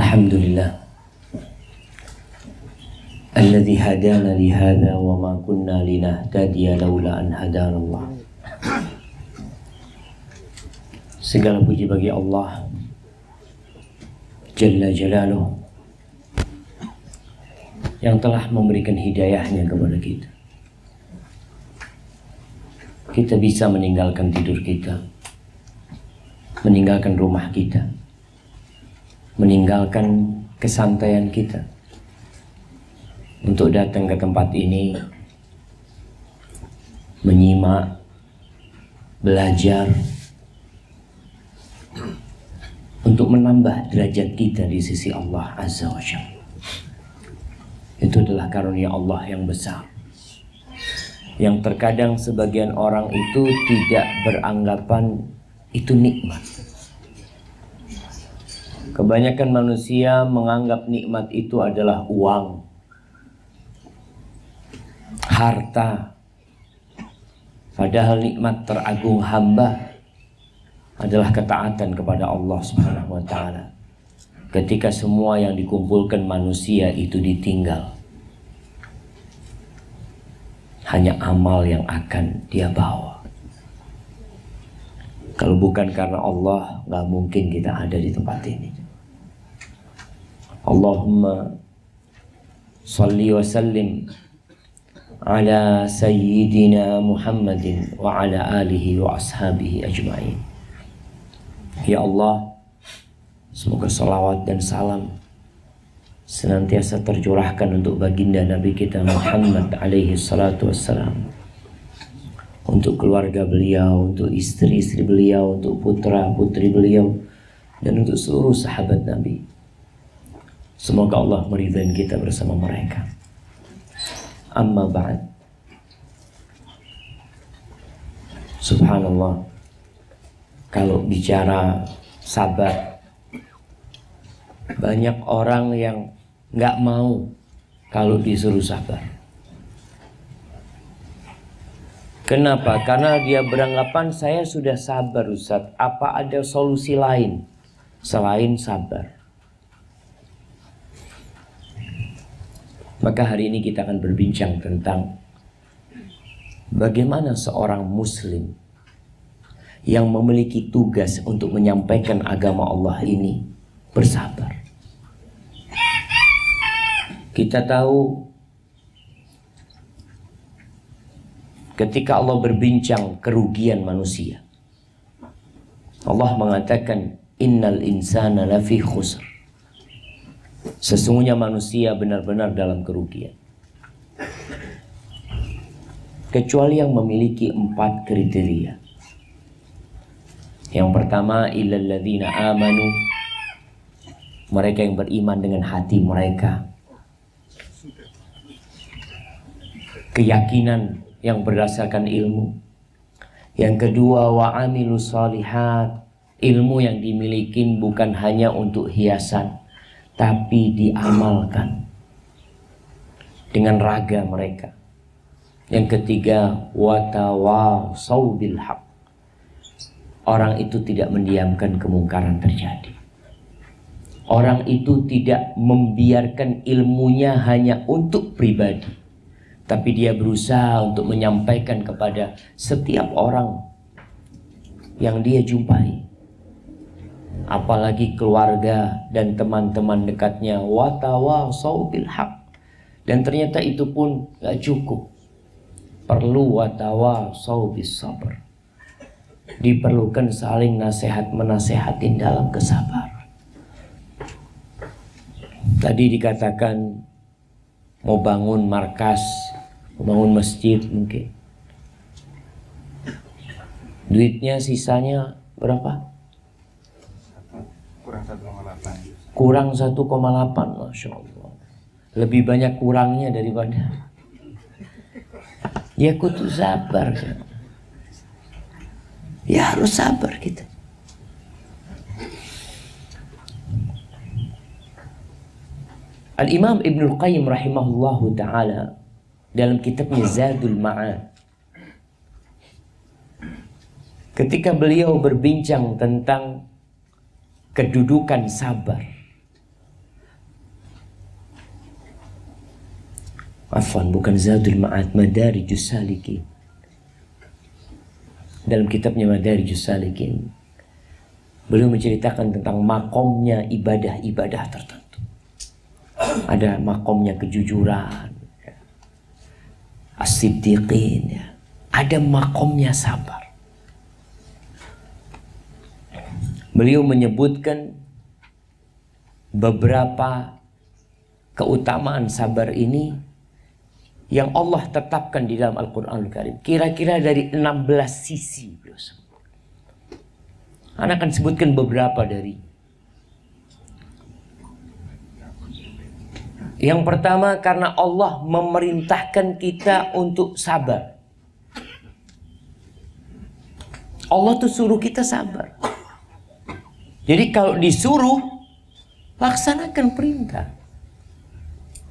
Alhamdulillah alladzi hadana li hadza wa ma kunna linahtadiya laula an hadanallah. Segala puji bagi Allah Jalla Jalaluh yang telah memberikan hidayahnya kepada kita. Kita bisa meninggalkan tidur kita, meninggalkan rumah kita, meninggalkan kesantaian kita untuk datang ke tempat ini, menyimak, belajar, untuk menambah derajat kita di sisi Allah Azza wa Jalla. Itu adalah karunia Allah yang besar, yang terkadang sebagian orang itu tidak beranggapan itu nikmat. Kebanyakan manusia menganggap nikmat itu adalah uang, harta. Padahal nikmat teragung hamba adalah ketaatan kepada Allah Subhanahu wa ta'ala. Ketika semua yang dikumpulkan manusia itu ditinggal, hanya amal yang akan dia bawa. Kalau bukan karena Allah, gak mungkin kita ada di tempat ini. Allahumma salli wa sallim ala sayyidina Muhammadin wa ala alihi wa ashabihi ajma'in. Ya Allah, semoga salawat dan salam senantiasa tercurahkan untuk baginda Nabi kita Muhammad alaihi salatu wassalam, untuk keluarga beliau, untuk istri-istri beliau, untuk putra-putri beliau, dan untuk seluruh sahabat Nabi. Semoga Allah meridai kita bersama mereka. Amma ba'd. Subhanallah, kalau bicara sabar, banyak orang yang nggak mau kalau disuruh sabar. Kenapa? Karena dia beranggapan saya sudah sabar Ustaz, apa ada solusi lain selain sabar? Maka hari ini kita akan berbincang tentang bagaimana seorang muslim yang memiliki tugas untuk menyampaikan agama Allah ini bersabar. Kita tahu ketika Allah berbincang kerugian manusia, Allah mengatakan innal insana lafi khusr. Sesungguhnya manusia benar-benar dalam kerugian, kecuali yang memiliki 4 kriteria. Yang pertama, illal ladzina amanu, mereka yang beriman dengan hati mereka, keyakinan yang berdasarkan ilmu. Yang kedua, wa amilus shalihat, ilmu yang dimiliki bukan hanya untuk hiasan, tapi diamalkan dengan raga mereka. Yang ketiga, watawasau bil haq, orang itu tidak mendiamkan kemungkaran terjadi. Orang itu tidak membiarkan ilmunya hanya untuk pribadi, tapi dia berusaha untuk menyampaikan kepada setiap orang yang dia jumpai, apalagi keluarga dan teman-teman dekatnya. Watawasau bil haq. Dan ternyata itu pun gak cukup, perlu watawasau bis sabr, diperlukan saling nasihat menasehatin dalam kesabaran. Tadi dikatakan mau bangun markas, mau bangun masjid, mungkin duitnya sisanya berapa? Kurang 1,8. Masya Allah, lebih banyak kurangnya daripada. Ya kudu sabar, ya harus sabar kita. Al-Imam Ibnul Qayyim rahimahullahu ta'ala dalam kitabnya Zadul Ma'ad, ketika beliau berbincang tentang kedudukan sabar, Afwan, bukan Zadul Ma'ad, Madarijus Salikin. Dalam kitabnya Madarijus Salikin, beliau menceritakan tentang makomnya ibadah-ibadah tertentu. Ada makomnya kejujuran, as-siddiqin, ya. Ada makomnya sabar. Beliau menyebutkan beberapa keutamaan sabar ini yang Allah tetapkan di dalam Al-Quran Al-Karim. Kira-kira dari 16 sisi. Ana akan sebutkan beberapa dari. Yang pertama, karena Allah memerintahkan kita untuk sabar. Allah tuh suruh kita sabar. Jadi kalau disuruh, laksanakan perintah.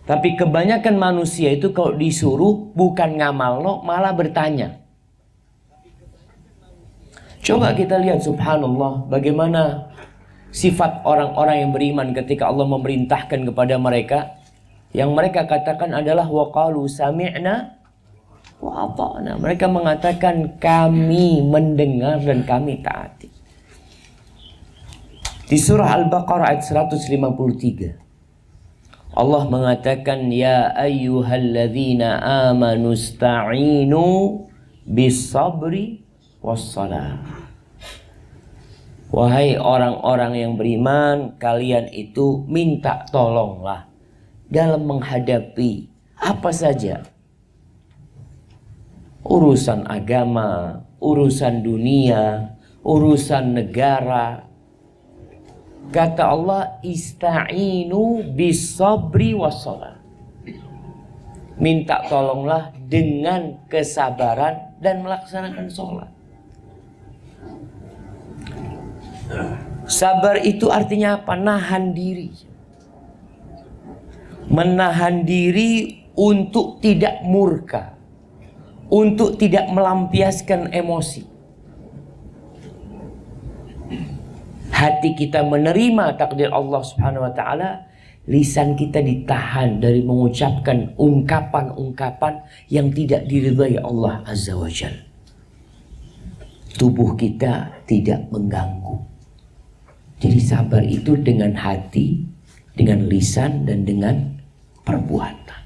Tapi kebanyakan manusia itu kalau disuruh bukan ngamalno, malah bertanya. Coba kita lihat, subhanallah, bagaimana sifat orang-orang yang beriman ketika Allah memerintahkan kepada mereka. Yang mereka katakan adalah waqalu sami'na wa ata'na. Mereka mengatakan kami mendengar dan kami taati. Di surah Al-Baqarah ayat 153. Allah mengatakan, ya ayyuhalladzina amanu sta'inu bis-sabri was-salah. Wahai orang-orang yang beriman, kalian itu minta tolonglah dalam menghadapi apa saja. Urusan agama, urusan dunia, urusan negara. Kata Allah, ista'inu bis-sabri was-salah. Minta tolonglah dengan kesabaran dan melaksanakan sholat. Sabar itu artinya apa? Nahan diri. Menahan diri untuk tidak murka, untuk tidak melampiaskan emosi. Hati kita menerima takdir Allah Subhanahu wa taala, lisan kita ditahan dari mengucapkan ungkapan-ungkapan yang tidak diridhai Allah Azza wa Jalla. Tubuh kita tidak mengganggu. Jadi sabar itu dengan hati, dengan lisan, dan dengan perbuatan.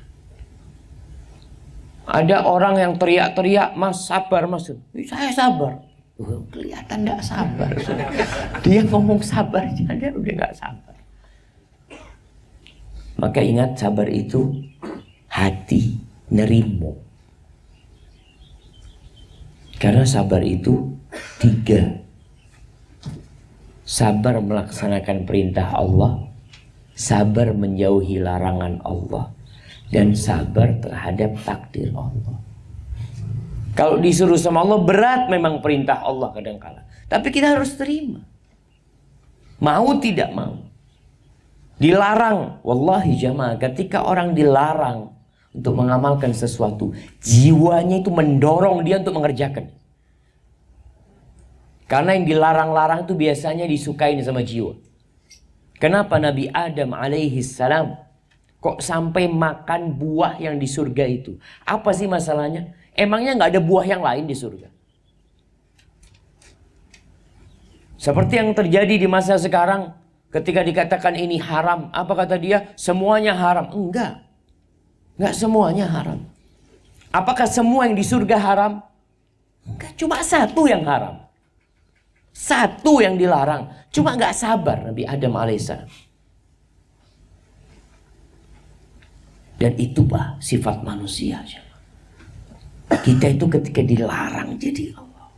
Ada orang yang teriak-teriak, "Mas, sabar, Mas." Saya sabar. Kelihatan gak sabar. Dia ngomong sabar aja, dia udah gak sabar. Maka ingat, sabar itu hati nerimo. Karena sabar itu 3. Sabar melaksanakan perintah Allah, sabar menjauhi larangan Allah, dan sabar terhadap takdir Allah. Kalau disuruh sama Allah, berat memang perintah Allah kadang-kala. Tapi kita harus terima. Mau tidak mau. Dilarang. Wallahi jamaah, ketika orang dilarang untuk mengamalkan sesuatu, jiwanya itu mendorong dia untuk mengerjakan. Karena yang dilarang-larang itu biasanya disukai sama jiwa. Kenapa Nabi Adam alaihi salam kok sampai makan buah yang di surga itu? Apa sih masalahnya? Emangnya nggak ada buah yang lain di surga? Seperti yang terjadi di masa sekarang, ketika dikatakan ini haram, apa kata dia? Semuanya haram. Enggak semuanya haram. Apakah semua yang di surga haram? Enggak, cuma satu yang haram. Satu yang dilarang. Cuma nggak sabar Nabi Adam alaihissalam. Dan itu Pak, sifat manusia. Kita itu ketika dilarang jadi Allah.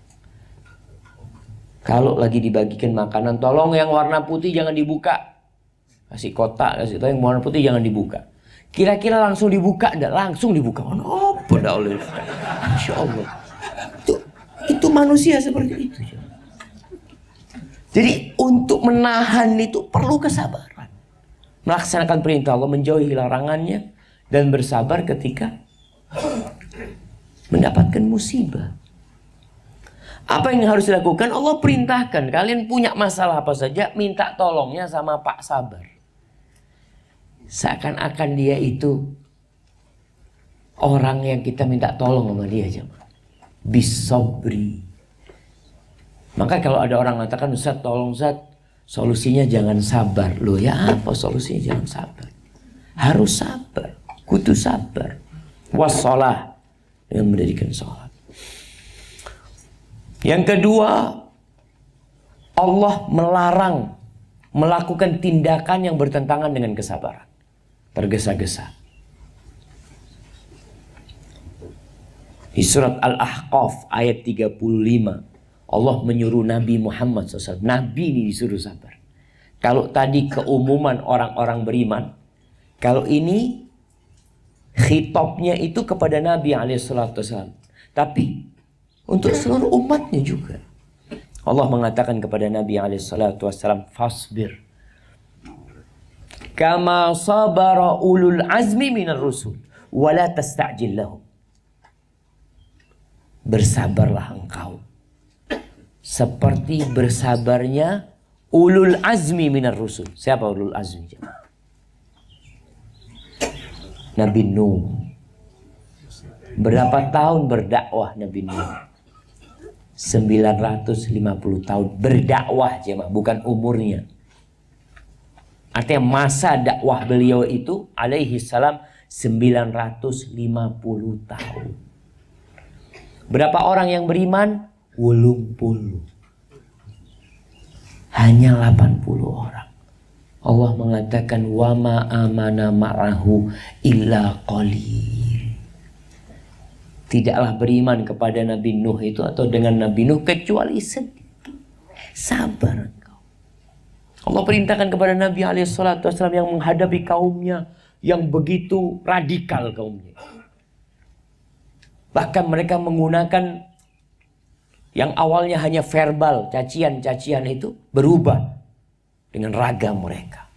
Kalau lagi dibagikan makanan, tolong yang warna putih jangan dibuka. Kasih kotak, kasih tahu yang warna putih jangan dibuka. Kira-kira langsung dibuka? Enggak, langsung dibuka. Oh, pada oleh. Masya Allah. Itu manusia seperti itu. Jadi untuk menahan itu perlu kesabaran. Melaksanakan perintah Allah, menjauhi larangannya, dan bersabar ketika mendapatkan musibah. Apa yang harus dilakukan? Allah perintahkan, kalian punya masalah apa saja, minta tolongnya sama Pak Sabar. Seakan-akan dia itu orang yang kita minta tolong sama dia jemaah. Bisobri. Maka kalau ada orang mengatakan, Ustaz tolong Ustaz, solusinya jangan sabar. Loh ya apa solusinya jangan sabar? Harus sabar. Kudu sabar. Wassalah. Dengan mendirikan sholat. Yang kedua, Allah melarang melakukan tindakan yang bertentangan dengan kesabaran. Tergesa-gesa. Di surat Al-Ahqaf ayat 35, Allah menyuruh Nabi Muhammad SAW. Nabi ini disuruh sabar. Kalau tadi keumuman orang-orang beriman, kalau ini khitabnya itu kepada Nabi SAW. Tapi untuk seluruh umatnya juga. Allah mengatakan kepada Nabi SAW, fasbir kama sabara ulul azmi minar rusul wala tasta'jil lahum. Bersabarlah engkau seperti bersabarnya ulul azmi minar rusul. Siapa ulul azmi? Nabi Nuh. Berapa tahun berdakwah Nabi Nuh? 950 tahun berdakwah jemaah, bukan umurnya. Artinya masa dakwah beliau itu alaihi salam 950 tahun. Berapa orang yang beriman? 80. Hanya 80 orang. Allah mengatakan wa ma amana ma'ahu illa qalil. Tidaklah beriman kepada Nabi Nuh itu atau dengan Nabi Nuh kecuali sedikit. Sabar engkau. Allah perintahkan kepada Nabi SAW yang menghadapi kaumnya yang begitu radikal kaumnya. Bahkan mereka menggunakan yang awalnya hanya verbal, cacian-cacian itu berubah dengan ragam mereka.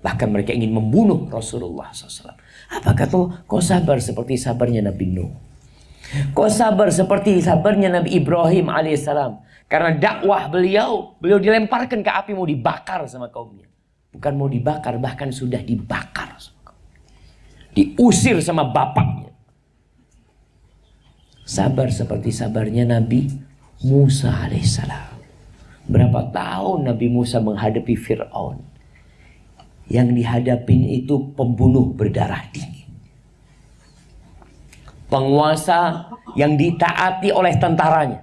Bahkan mereka ingin membunuh Rasulullah SAW. Apa kata kau sabar seperti sabarnya Nabi Nuh? Kau sabar seperti sabarnya Nabi Ibrahim alaihissalam. Karena dakwah beliau dilemparkan ke api, mau dibakar sama kaumnya. Bukan mau dibakar, bahkan sudah dibakar sama kaumnya. Diusir sama bapaknya. Sabar seperti sabarnya Nabi Musa alaihissalam. Berapa tahun Nabi Musa menghadapi Fir'aun. Yang dihadapin itu pembunuh berdarah dingin. Penguasa yang ditaati oleh tentaranya.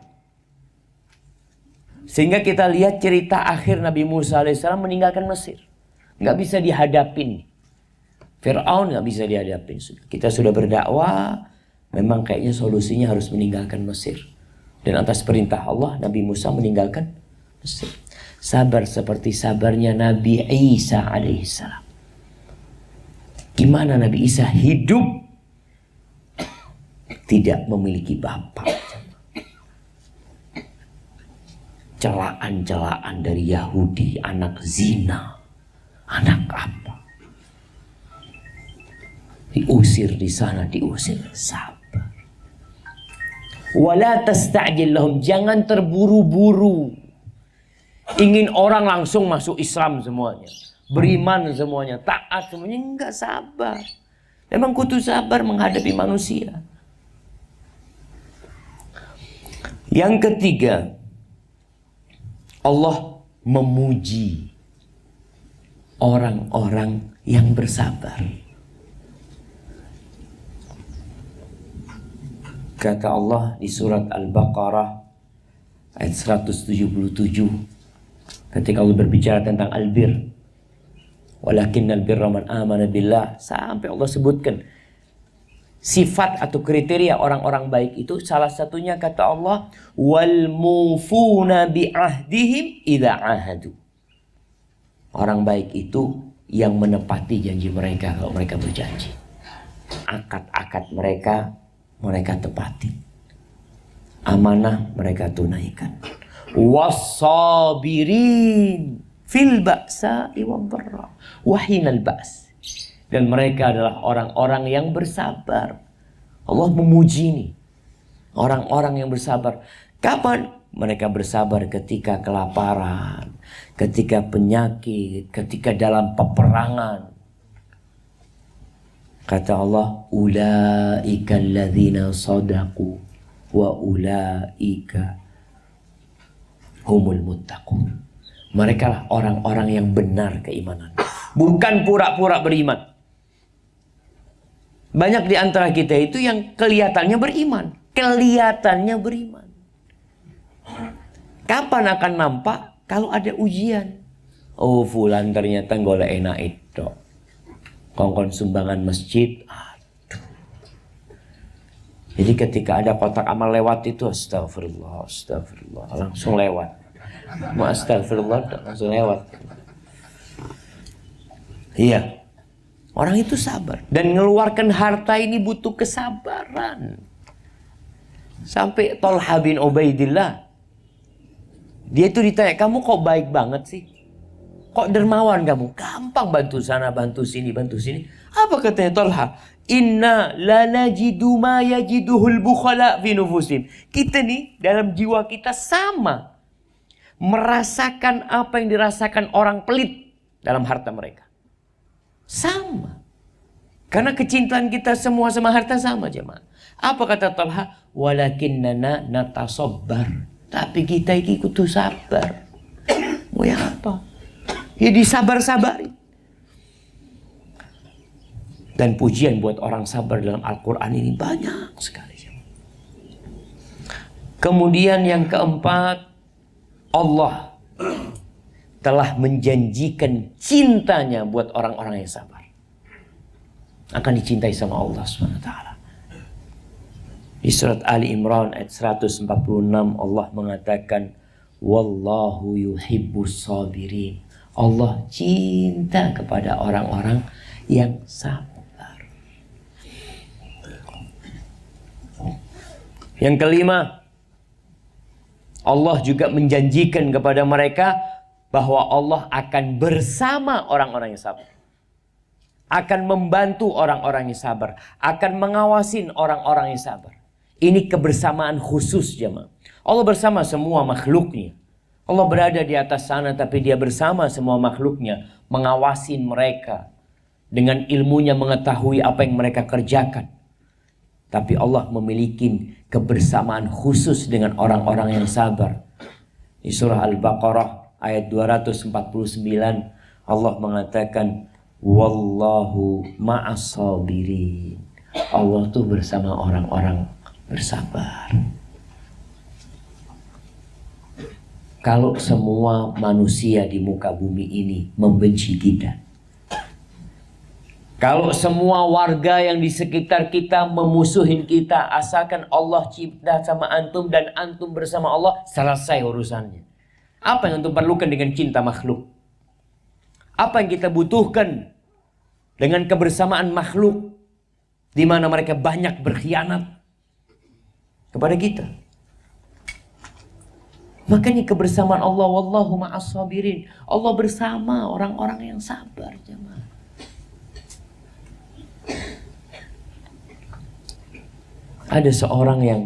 Sehingga kita lihat cerita akhir Nabi Musa alaihissalam meninggalkan Mesir. Nggak bisa dihadapin. Fir'aun nggak bisa dihadapin. Kita sudah berdakwah. Memang kayaknya solusinya harus meninggalkan Mesir. Dan atas perintah Allah, Nabi Musa meninggalkan Mesir. Sabar seperti sabarnya Nabi Isa alaihissalam. Gimana Nabi Isa hidup tidak memiliki bapak? Celaan-celaan dari Yahudi, anak zina, anak apa? Diusir di sana, diusir. Sabar. Wala tasta'jil lahum, jangan terburu-buru. Ingin orang langsung masuk Islam semuanya, beriman semuanya, taat semuanya, enggak, sabar. Memang kudu sabar menghadapi manusia. Yang ketiga, Allah memuji orang-orang yang bersabar. Kata Allah di surat Al-Baqarah ayat 177, ketika Allah berbicara tentang albir, walakinnal birra man amana billah, sampai Allah sebutkan sifat atau kriteria orang-orang baik itu. Salah satunya kata Allah, wal mufuna bi ahdihim idza ahadu. Orang baik itu yang menepati janji mereka kalau mereka berjanji. Akad-akad mereka tepati. Amanah mereka tunaikan. Was-sabirin fil ba'sa'i wad-dharra wa hinal ba's. Dan mereka adalah orang-orang yang bersabar. Allah memuji ini orang-orang yang bersabar. Kapan? Mereka bersabar ketika kelaparan, ketika penyakit, ketika dalam peperangan. Kata Allah, ulaika alladzina sadaqu wa ulaika humul muttaqun. Mereka lah orang-orang yang benar keimanan, bukan pura-pura beriman. Banyak di antara kita itu yang kelihatannya beriman. Kapan akan nampak? Kalau ada ujian. Oh, fulan ternyata golek enak itu. Kongkon sumbangan masjid. Aduh. Jadi ketika ada kotak amal lewat itu, astagfirullah, langsung lewat. Mau astagfirullah, langsung lewat. Iya. Orang itu sabar. Dan mengeluarkan harta ini butuh kesabaran. Sampai Thalha bin Ubaidillah, dia itu ditanya, kamu kok baik banget sih? Kok dermawan kamu? Gampang bantu sana, bantu sini, bantu sini. Apa katanya Thalha? Inna la najidu ma yajiduhul bukhala fi nufusim. Kita nih dalam jiwa kita sama. Merasakan apa yang dirasakan orang pelit dalam harta mereka. Sama. Karena kecintaan kita semua sama harta sama, jemaah. Apa kata Thalha? Walakinnana natasabbar. Tapi kita iki kudu sabar. Mau ya apa? Ya disabar-sabari. Dan pujian buat orang sabar dalam Al-Quran ini banyak sekali. Kemudian yang keempat, Allah telah menjanjikan cintanya buat orang-orang yang sabar. Akan dicintai sama Allah SWT. Di surat Ali Imran ayat 146 Allah mengatakan, Wallahu yuhibbus sabirin. Allah cinta kepada orang-orang yang sabar. Yang kelima, Allah juga menjanjikan kepada mereka bahwa Allah akan bersama orang-orang yang sabar. Akan membantu orang-orang yang sabar. Akan mengawasin orang-orang yang sabar. Ini kebersamaan khusus, jemaah. Allah bersama semua makhluknya. Allah berada di atas sana, tapi dia bersama semua makhluknya. Mengawasin mereka. Dengan ilmunya mengetahui apa yang mereka kerjakan. Tapi Allah memiliki kebersamaan khusus dengan orang-orang yang sabar. Di surah Al-Baqarah ayat 249 Allah mengatakan, Wallahu ma'as sabirin. Allah tuh bersama orang-orang bersabar. Kalau semua manusia di muka bumi ini membenci kita, kalau semua warga yang di sekitar kita memusuhin kita, asalkan Allah cipta sama antum dan antum bersama Allah, selesai urusannya. Apa yang antum perlukan dengan cinta makhluk? Apa yang kita butuhkan dengan kebersamaan makhluk, di mana mereka banyak berkhianat kepada kita? Makanya kebersamaan Allah, wallahu ma'as sabirin. Allah bersama orang-orang yang sabar, jemaah. Ada seorang yang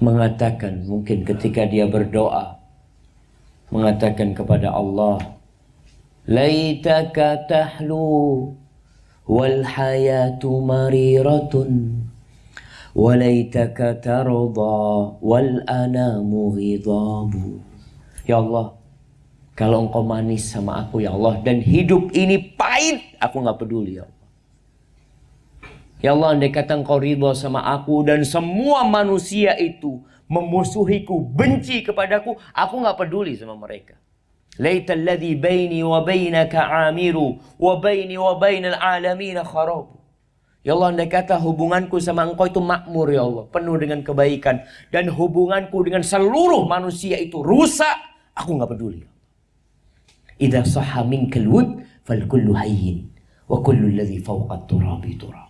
mengatakan, mungkin ketika dia berdoa, mengatakan kepada Allah, laitaka tahlu wal hayatu mariratun walaitaka tarda wal anamu hidabu. Ya Allah, kalau engkau manis sama aku ya Allah, dan hidup ini pahit, aku gak peduli ya Allah. Ya Allah, andai kata engkau ridha sama aku dan semua manusia itu memusuhiku, benci kepadaku, aku gak peduli sama mereka. Laital ladzi baini wa bainaka amiru wa baini wa bainal alamin kharabu. Ya Allah, andai kata hubunganku sama engkau itu makmur ya Allah, penuh dengan kebaikan, dan hubunganku dengan seluruh manusia itu rusak, aku gak peduli. Idza sahha minkal wud fal kullu hayyin wa kullu alladhi fawqa at-turabi turab.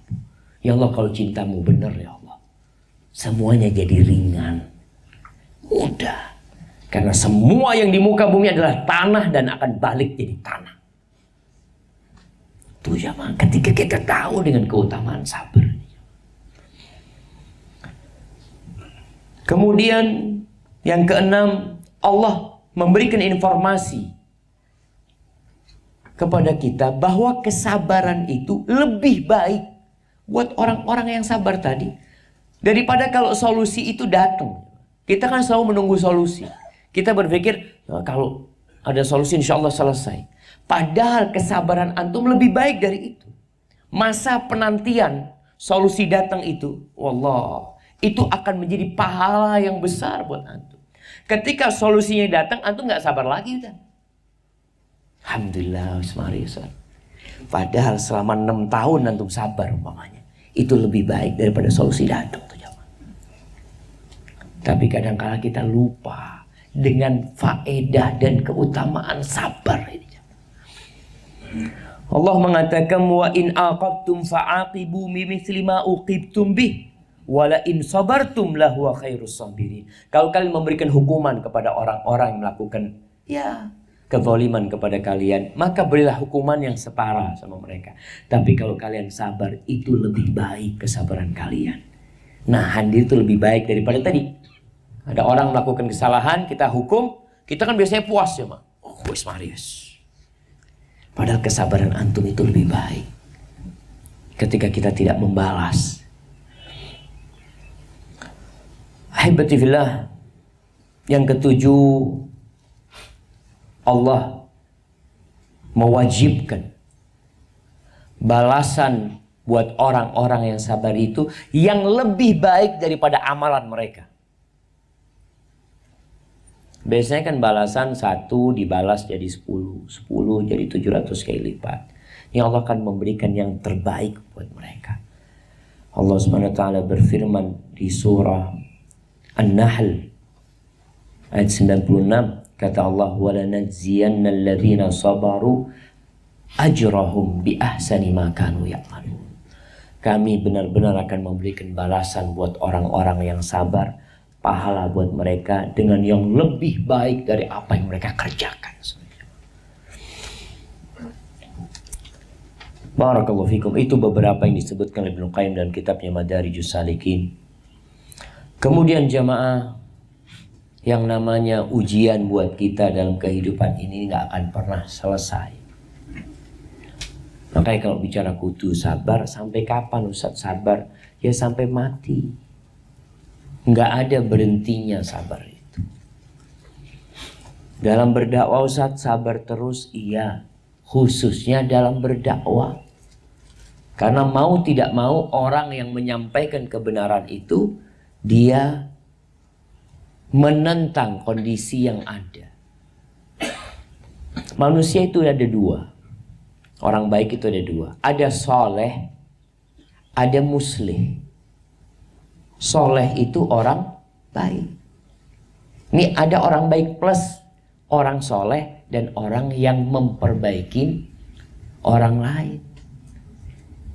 Ya Allah, kalau cintamu benar ya Allah, semuanya jadi ringan, mudah. Karena semua yang di muka bumi adalah tanah dan akan balik jadi tanah. Itu jemaah, ketika kita tahu dengan keutamaan sabar. Kemudian yang keenam, Allah memberikan informasi kepada kita bahwa kesabaran itu lebih baik buat orang-orang yang sabar tadi daripada kalau solusi itu datang. Kita kan selalu menunggu solusi. Kita berpikir, nah, kalau ada solusi insya Allah selesai. Padahal kesabaran antum lebih baik dari itu. Masa penantian solusi datang itu, wallah, itu akan menjadi pahala yang besar buat antum. Ketika solusinya datang, antum nggak sabar lagi kan? Alhamdulillah, bismillah. Padahal selama 6 tahun antum sabar umpamanya, itu lebih baik daripada solusi datang tuh jamaah. Tapi kadang-kala kita lupa dengan faedah dan keutamaan sabar ini. Allah mengatakan wa in aqabtum fa'aqibu bimithli ma uqibtum bih wa la in sabartum lahu khairus sabirin. Kalau kalian memberikan hukuman kepada orang-orang yang melakukan kezaliman kepada kalian, maka berilah hukuman yang setara sama mereka. Tapi kalau kalian sabar, itu lebih baik kesabaran kalian. Nahan diri itu lebih baik daripada tadi. Ada orang melakukan kesalahan, kita hukum, kita kan biasanya puas ya, Mak. Oh, wis Marius. Padahal kesabaran antum itu lebih baik ketika kita tidak membalas. Ahibati fillah, yang ketujuh, Allah mewajibkan balasan buat orang-orang yang sabar itu yang lebih baik daripada amalan mereka. Biasanya kan balasan 1 dibalas jadi 10, 10 jadi 700 kali lipat. Ini Allah akan memberikan yang terbaik buat mereka. Allah Subhanahu wa taala berfirman di surah An-Nahl ayat 96, kata Allah, "Walanajziyanna alladhina sabaru ajrahum bi ahsani ma kanu ya'malun." Kami benar-benar akan memberikan balasan buat orang-orang yang sabar, pahala buat mereka dengan yang lebih baik dari apa yang mereka kerjakan. Barakallahu fikum. Itu beberapa yang disebutkan oleh Ibnu Qayyim dalam kitabnya Madarijus Salikin. Kemudian jamaah, yang namanya ujian buat kita dalam kehidupan ini nggak akan pernah selesai. Makanya kalau bicara kudu sabar, sampai kapan Ustaz sabar? Ya sampai mati. Nggak ada berhentinya sabar itu. Dalam berdakwah Ustaz sabar terus, iya. Khususnya dalam berdakwah. Karena mau tidak mau orang yang menyampaikan kebenaran itu, dia menentang kondisi yang ada. Manusia itu ada 2. Orang baik itu ada 2. Ada soleh, ada muslih. Soleh itu orang baik. Ini ada orang baik plus orang soleh dan orang yang memperbaiki orang lain.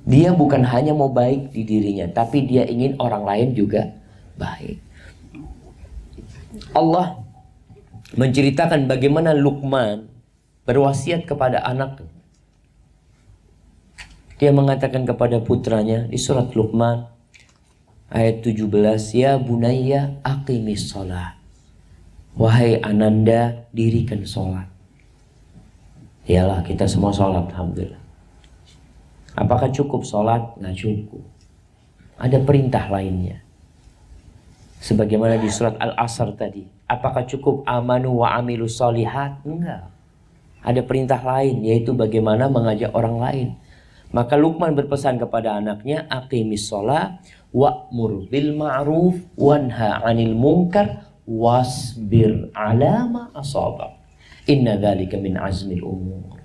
Dia bukan hanya mau baik di dirinya, tapi dia ingin orang lain juga baik. Allah menceritakan bagaimana Luqman berwasiat kepada anak. Dia mengatakan kepada putranya di surat Luqman ayat 17, "Ya bunayya aqimis shalah." Wahai ananda, dirikan sholat. Iyalah, kita semua sholat, alhamdulillah. Apakah cukup sholat? Nggak cukup. Ada perintah lainnya. Sebagaimana di surat Al-Asr tadi. Apakah cukup amanu wa amilu sholihat? Enggak. Ada perintah lain, yaitu bagaimana mengajak orang lain. Maka Luqman berpesan kepada anaknya, aqimis sholah wa'mur bil ma'ruf wanha 'anil munkar wasbir 'ala ma asabak. Inna dzalika min azmil umur.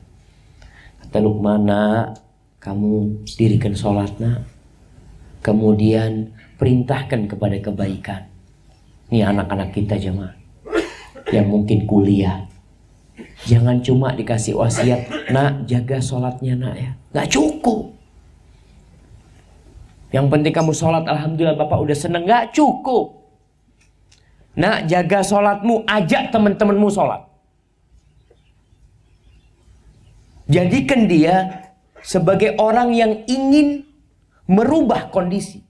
Kata Luqman, nak, kamu dirikan sholat, nak. Kemudian perintahkan kepada kebaikan. Ini anak-anak kita jemaah yang mungkin kuliah. Jangan cuma dikasih wasiat, nak jaga sholatnya nak ya. Gak cukup. Yang penting kamu sholat, alhamdulillah bapak udah seneng. Gak cukup. Nak jaga sholatmu, ajak teman-temanmu sholat. Jadikan dia sebagai orang yang ingin merubah kondisi.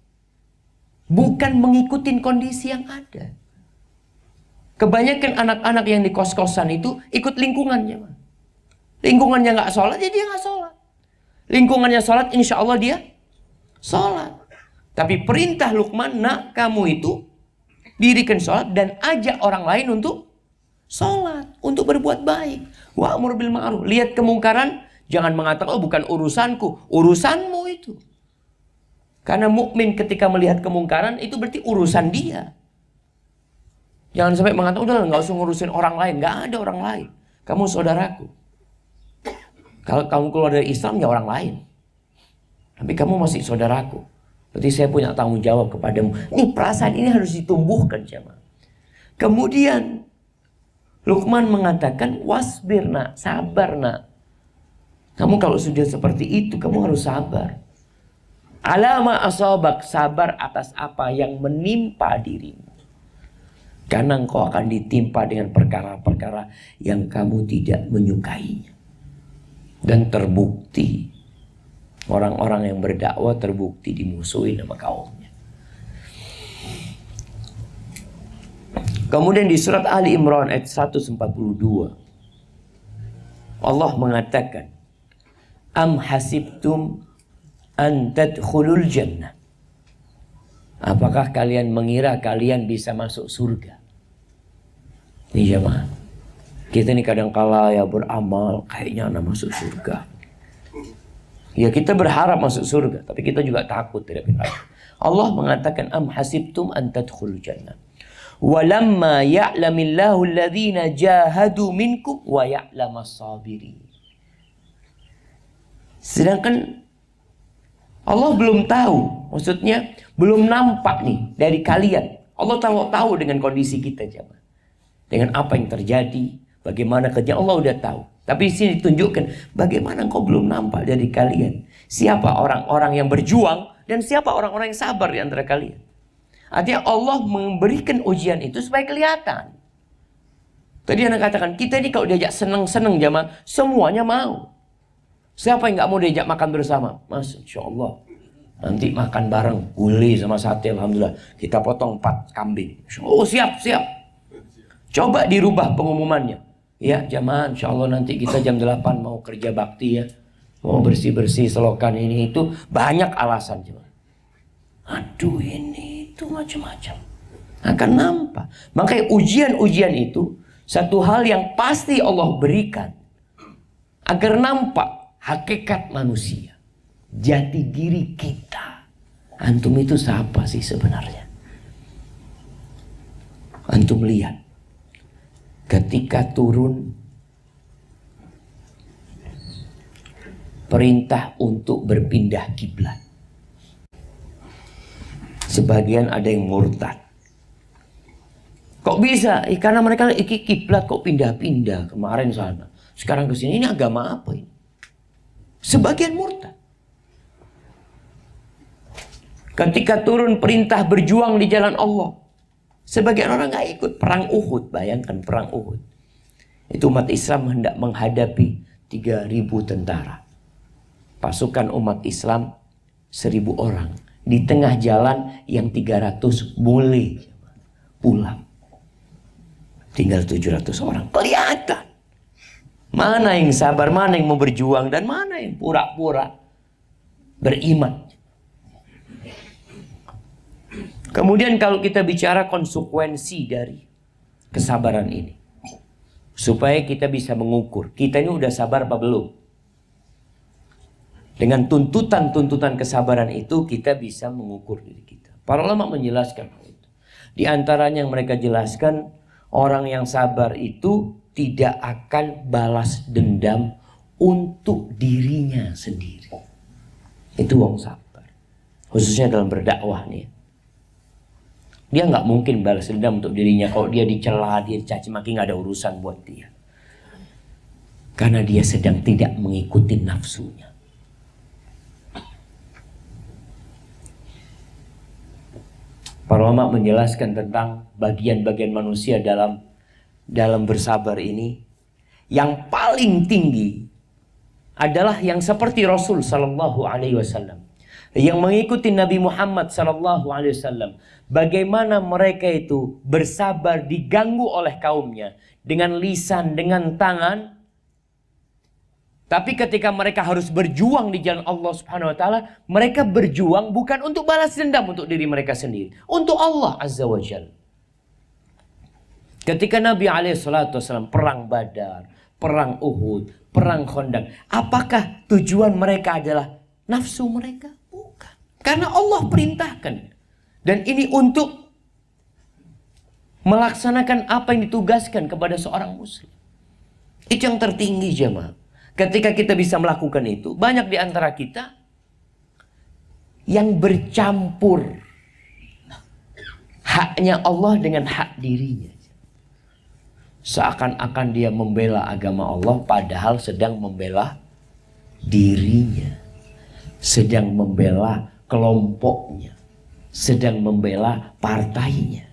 Bukan mengikuti kondisi yang ada. Kebanyakan anak-anak yang di kos-kosan itu ikut lingkungannya. Lingkungannya nggak sholat, ya dia nggak sholat. Lingkungannya sholat, insya Allah dia sholat. Tapi perintah Luqman, nak kamu itu dirikan sholat dan ajak orang lain untuk sholat, untuk berbuat baik. Wa'mur bil ma'ruf. Lihat kemungkaran, jangan mengatakan, oh bukan urusanku. Urusanmu itu. Karena mukmin ketika melihat kemungkaran, itu berarti urusan dia. Jangan sampai mengatakan, udah nggak usah ngurusin orang lain. Nggak ada orang lain. Kamu saudaraku. Kalau kamu keluar dari Islam, ya orang lain. Tapi kamu masih saudaraku. Berarti saya punya tanggung jawab kepadamu. Ini perasaan ini harus ditumbuhkan, jemaah. Kemudian Luqman mengatakan, wasbir nak, sabar nak. Kamu kalau sudah seperti itu, kamu harus sabar. Alama asabak, sabar atas apa yang menimpa dirimu. Karena engkau akan ditimpa dengan perkara-perkara yang kamu tidak menyukainya. Dan terbukti, orang-orang yang berdakwah terbukti dimusuhi sama kaumnya. Kemudian di surat Ali Imran ayat 142, Allah mengatakan, Am hasibtum an tadkhulul jannah. Apakah kalian mengira kalian bisa masuk surga? Ini jemaah. Kita ini kadang kala ya beramal, kayaknya anak masuk surga. Ya kita berharap masuk surga, tapi kita juga takut tidak benar. Allah mengatakan, Am hasibtum an tadkhulul jannah. Walamma ya'lamillahu alladhina jahadu minkum wa ya'lamas sabirin. Sedangkan Allah belum tahu, maksudnya belum nampak nih dari kalian. Allah tahu dengan kondisi kita, jemaah. Dengan apa yang terjadi, bagaimana kerja, Allah udah tahu. Tapi di sini ditunjukkan bagaimana engkau belum nampak dari kalian. Siapa orang-orang yang berjuang dan siapa orang-orang yang sabar di antara kalian. Artinya Allah memberikan ujian itu supaya kelihatan. Tadi Anda katakan, kita ini kalau diajak seneng-seneng jemaah, semuanya mau. Siapa yang nggak mau diajak makan bersama? Mas, insya Allah. Nanti makan bareng, gulai sama sate, alhamdulillah. Kita potong 4 kambing. Oh siap. Coba dirubah pengumumannya. Ya jamaah, insya Allah nanti kita jam 8 mau kerja bakti ya. Mau bersih-bersih selokan ini itu. Banyak alasan jemaah. Aduh ini itu macam-macam. Akan nampak. Makanya ujian-ujian itu satu hal yang pasti Allah berikan. Agar nampak hakikat manusia, jati diri kita. Antum itu siapa sih sebenarnya? Antum lihat, ketika turun perintah untuk berpindah kiblat, sebagian ada yang murtad. Kok bisa? Karena mereka kiblat kok pindah-pindah, kemarin sana, sekarang ke sini. Ini agama apa ini? Sebagian murtad. Ketika turun perintah berjuang di jalan Allah, sebagian orang nggak ikut. Perang Uhud, bayangkan perang Uhud. Itu umat Islam hendak menghadapi 3.000 tentara. Pasukan umat Islam 1.000 orang. Di tengah jalan yang 300 mulai pulang. Tinggal 700 orang. Kelihatan. Mana yang sabar, mana yang mau berjuang, dan mana yang pura-pura beriman. Kemudian kalau kita bicara konsekuensi dari kesabaran ini, supaya kita bisa mengukur, kita ini udah sabar apa belum. Dengan tuntutan-tuntutan kesabaran itu, kita bisa mengukur diri kita. Para ulama menjelaskan hal itu. Di antaranya yang mereka jelaskan, orang yang sabar itu tidak akan balas dendam untuk dirinya sendiri. Itu orang sabar. Khususnya dalam berdakwah nih. Dia nggak mungkin balas dendam untuk dirinya. Kalau dia dicela, dia dicaci maki, nggak ada urusan buat dia. Karena dia sedang tidak mengikuti nafsunya. Para ulama menjelaskan tentang bagian-bagian manusia dalam bersabar ini. Yang paling tinggi adalah yang seperti Rasul sallallahu alaihi wasallam, yang mengikuti Nabi Muhammad sallallahu alaihi wasallam. Bagaimana mereka itu bersabar diganggu oleh kaumnya dengan lisan, dengan tangan, Tapi ketika mereka harus berjuang di jalan Allah Subhanahu wa taala, mereka berjuang bukan untuk balas dendam untuk diri mereka sendiri, untuk Allah Azza wa Jalla. Ketika Nabi SAW perang Badar, perang Uhud, perang Khandaq, apakah tujuan mereka adalah nafsu mereka? Bukan. Karena Allah perintahkan. Dan ini untuk melaksanakan apa yang ditugaskan kepada seorang muslim. Itu yang tertinggi jemaah. Ketika kita bisa melakukan itu, banyak di antara kita yang bercampur haknya Allah dengan hak dirinya. Seakan-akan dia membela agama Allah, padahal sedang membela dirinya. Sedang membela kelompoknya. Sedang membela partainya.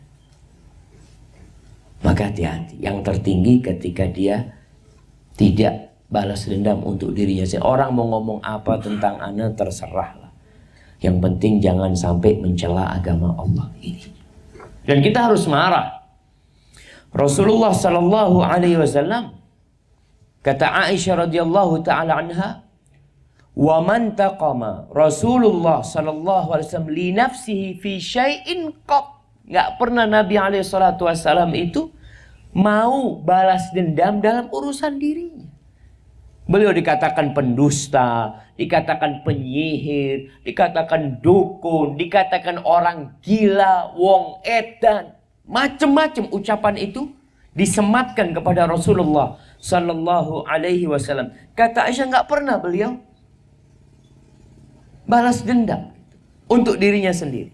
Maka hati-hati. Yang tertinggi ketika dia tidak balas dendam untuk dirinya sendiri. Orang mau ngomong apa tentang ana terserahlah. Yang penting jangan sampai mencela agama Allah ini. Dan kita harus marah. Rasulullah sallallahu alaihi wasallam kata Aisyah radhiyallahu taala anha, "Wa man taqama Rasulullah sallallahu alaihi wasallam li nafsihi fi syai'in qat." Enggak pernah Nabi alaihi salatu wasallam itu mau balas dendam dalam urusan dirinya. Beliau dikatakan pendusta, dikatakan penyihir, dikatakan dukun, dikatakan orang gila, wong edan. Macam-macam ucapan itu disematkan kepada Rasulullah sallallahu alaihi wasallam. Kata Aisyah, enggak pernah beliau balas dendam untuk dirinya sendiri.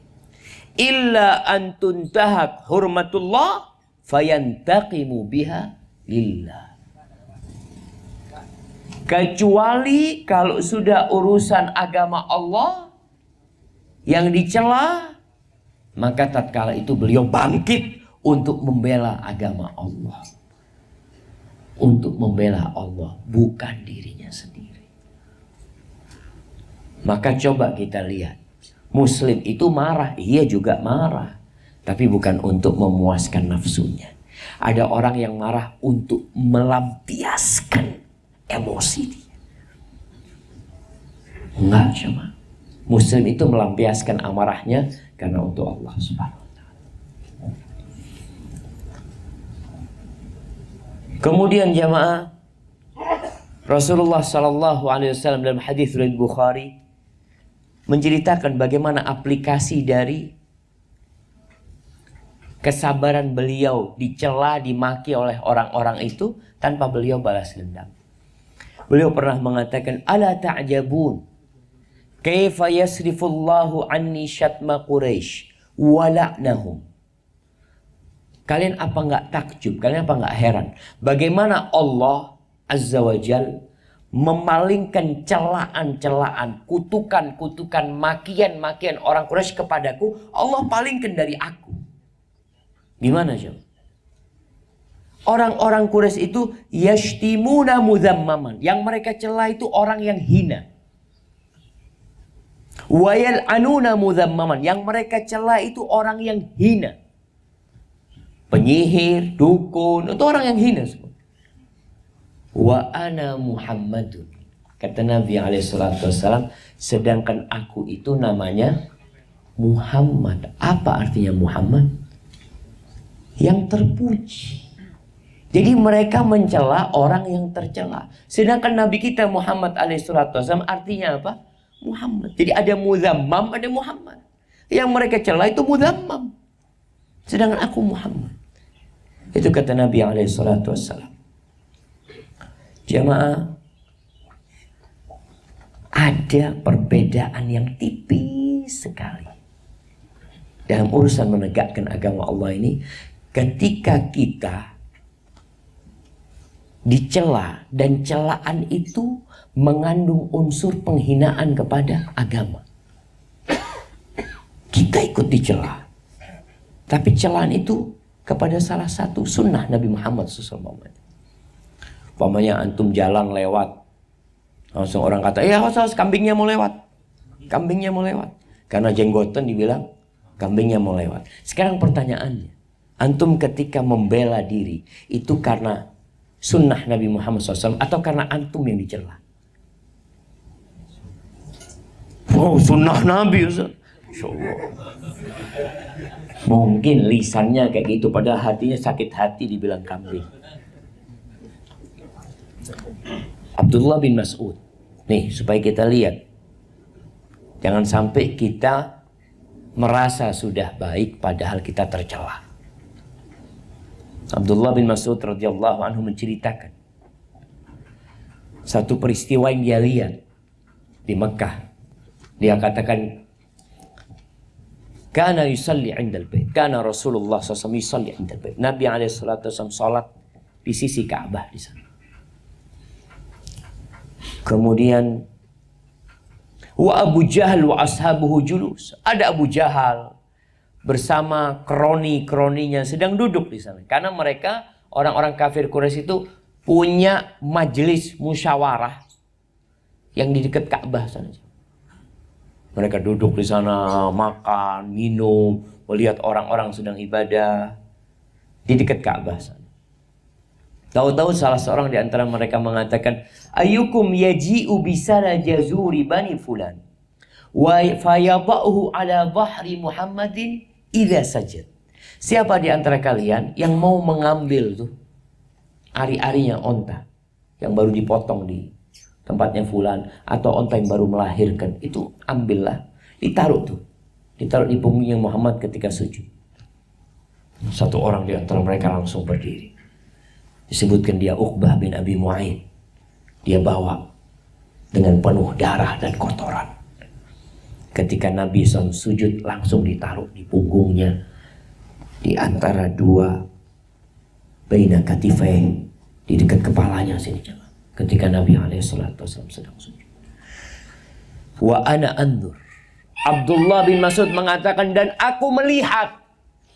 Illa an tuntahak hurmatullah fayantaqimu biha lillah. Kecuali kalau sudah urusan agama Allah yang dicela, maka tatkala itu beliau bangkit untuk membela agama Allah. Untuk membela Allah, bukan dirinya sendiri. Maka coba kita lihat. Muslim itu marah, iya juga marah. Tapi bukan untuk memuaskan nafsunya. Ada orang yang marah untuk melampiaskan emosi dia. Enggak cuma. Muslim itu melampiaskan amarahnya karena untuk Allah Subhanahu wa taala. Kemudian jamaah, Rasulullah sallallahu alaihi wasallam dalam hadis riwayat Bukhari menceritakan bagaimana aplikasi dari kesabaran beliau dicela, dimaki oleh orang-orang itu tanpa beliau balas dendam. Beliau pernah mengatakan, "Ala ta'jabun kaifa yasrifullahu anni syatma Quraisy wa la'nahum." Kalian apa enggak takjub? Kalian apa enggak heran? Bagaimana Allah Azza wa Jal memalingkan celaan-celaan, kutukan-kutukan, makian-makian orang Quraisy kepadaku, Allah palingkan dari aku. Gimana coba? Orang-orang Quraisy itu yashtimuna mudhammaman. Yang mereka cela itu orang yang hina. Wa yal'anuna mudhammaman. Yang mereka cela itu orang yang hina. Penyihir, dukun, itu orang yang hina semua. Wa ana Muhammadun. Kata Nabi SAW, sedangkan aku itu namanya Muhammad. Apa artinya Muhammad? Yang terpuji. Jadi mereka mencela orang yang tercela. Sedangkan Nabi kita Muhammad SAW artinya apa? Muhammad. Jadi ada mudhammam, ada Muhammad. Yang mereka cela itu mudhammam. Sedangkan aku Muhammad. Itu kata Nabi SAW. Jamaah, ada perbedaan yang tipis sekali dalam urusan menegakkan agama Allah ini. Ketika kita dicela dan celaan itu mengandung unsur penghinaan kepada agama, kita ikut dicela. Tapi celaan itu kepada salah satu sunnah Nabi Muhammad SAW. Umpamanya antum jalan lewat, langsung orang kata, ya hosos, kambingnya mau lewat. Kambingnya mau lewat. Karena jenggotan dibilang, kambingnya mau lewat. Sekarang pertanyaannya, antum ketika membela diri, itu karena sunnah Nabi Muhammad SAW atau karena antum yang dicela? Oh, sunnah Nabi, Ustaz. Insya Allah. Mungkin lisannya kayak gitu, padahal hatinya sakit hati dibilang kambing. Abdullah bin Mas'ud. Nih, supaya kita lihat. Jangan sampai kita merasa sudah baik padahal kita tercela. Abdullah bin Mas'ud radhiyallahu anhu menceritakan satu peristiwa yang dia lihat di Mekah. Dia katakan, Kana yusalli 'indal bait. Kana Rasulullah SAW yusalli 'indal bait. Nabi SAW salat di sisi Ka'bah di sana. Kemudian wa Abu Jahal wa ashabuhu julus. Ada Abu Jahal bersama kroni-kroninya sedang duduk di sana. Karena mereka orang-orang kafir Quraisy itu punya majelis musyawarah yang di dekat Ka'bah sana. Mereka duduk di sana, makan, minum, melihat orang-orang sedang ibadah di dekat Ka'bah sana. Tahu-tahu salah seorang di antara mereka mengatakan, Ayyukum yaji'u bisara jazuri bani fulan wa fayadha'uhu ala dhahri Muhammadin idza sajad. Siapa di antara kalian yang mau mengambil tuh ari-arinya onta yang baru dipotong di tempatnya fulan, atau onta yang baru melahirkan, itu ambillah, ditaruh di punggungnya Muhammad ketika sujud. Satu orang di antara mereka langsung berdiri. Disebutkan dia Uqbah bin Abi Mu'aid. Dia bawa dengan penuh darah dan kotoran. Ketika Nabi SAW sujud, langsung ditaruh di punggungnya, di antara dua baina katifai, di dekat kepalanya sini. Ketika Nabi SAW sedang sujud. Wa ana andur. Abdullah bin Mas'ud mengatakan, dan aku melihat.